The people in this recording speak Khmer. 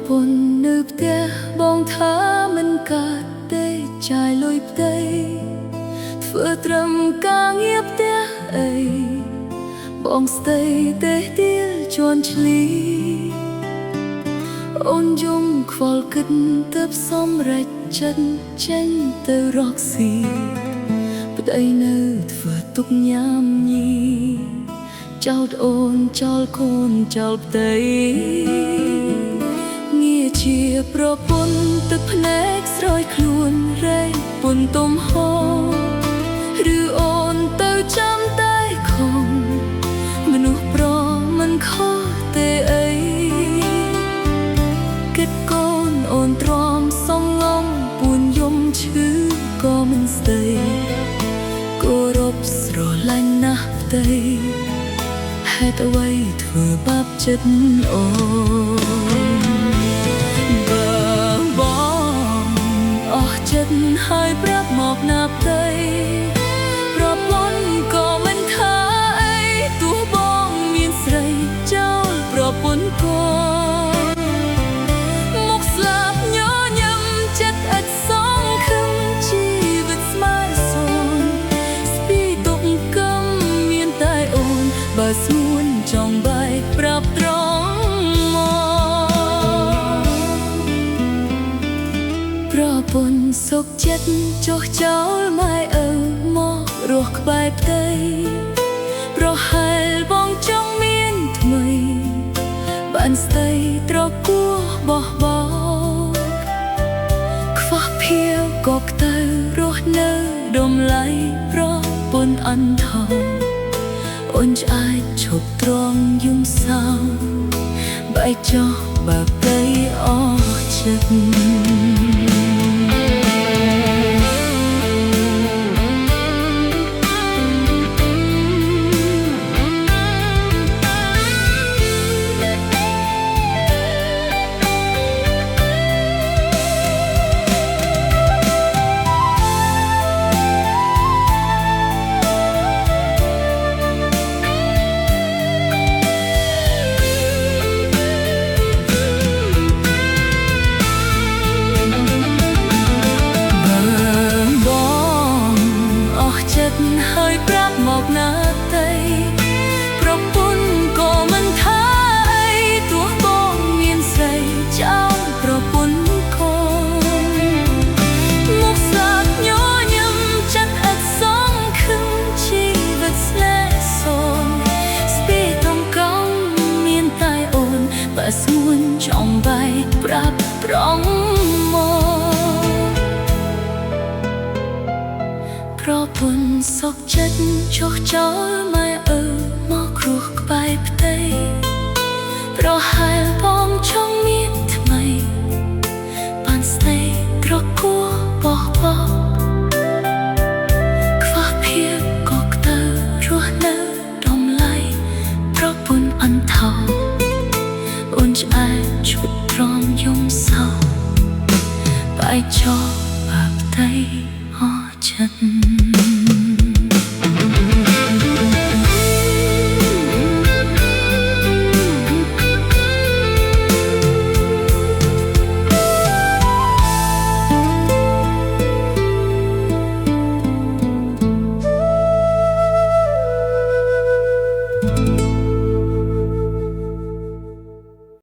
ពន្ធនៅផ្ទះបងថាមិនកើតទេចាយលុយផ្ទៃធ្វើត្រឹមការងារផ្ទះអីបងស្ទៃទេទៀលជន់ឈ្លីអូនយំខ្វល់គិតទៅសម្រេចចិត្តចេញទៅរកស៊ីប្តីនៅធ្វើទុកញ៉ាំញីចោលអូនចោលកូនចោលផ្ទៃងារជាប្រពន្ធទឹកភ្នែកស្រោចខ្លួនរែងពន់ទុំហោឬអូនទៅចាំតែខំមនុស្សប្រមិនខុសទេអីគិតកូនអូនទ្រាំសំងំពួនយំឈឺក៏មិនស្ដីគោរពស្រឡាញ់ណាស់ផ្ទៃហេតុអ្វីធ្វើបាបចិត្តអូនបើបងអស់ចិត្តហើយប្រាប់មកណាផ្ទៃប្រពន្ធក៏មិនថាអីទោះបងមានស្រីចោលប្រពន្ធក៏មកស្លាប់ញញឹមចិត្តឥតសង្ឃឹមជីវិតស្មើសូនស្ពីទុកកឹមមានតែអូនបើស្ងួនចង់បែកប្រាប់ត្រង់មកប្រពន្ធសុខចិត្តចុះចោលម៉ែឪមករស់ក្បែរផ្ទៃប្រហែលបងចង់មានថ្មីបានស្ទៃត្រគួបោះបោកខ្វះភាពក៏ខ្ទៅរស់នៅដុំឡៃប្រពន្ធអន់ថងអូនឆ្អែតឈប់ទ្រាំយំសោបែកចោះបើប្តីអស់ចិត្តហើយប្រាប់មកណាតីប្រពន្ធក៏មិនថាអីទោះបងមានស្រីចោលប្រពន្ធក៏មកស្លាប់ញញឹមចិត្តឥតសង្ឃឹមជីវិតស្នេហ៍សូនស្ពីតុងកងមានតែអូនបើស្ងួនចង់បែកប្រាប់ប្រងប្រពន្ធសុខចិត្តចុះចោលម៉ែឪមកគ្រោះក្បែរផ្ទៃប្រហែលបងចង់មានថ្មីបានស្ទៃត្រគួបោះបោកខ្វះភាពក៏ខ្ទៅរស់នៅដុំឡៃប្រពន្ធអន់ថងអូនឆ្អែតឈុតទ្រាំយំសោបែកចោលបើផ្ទៃអស់ចិត្ត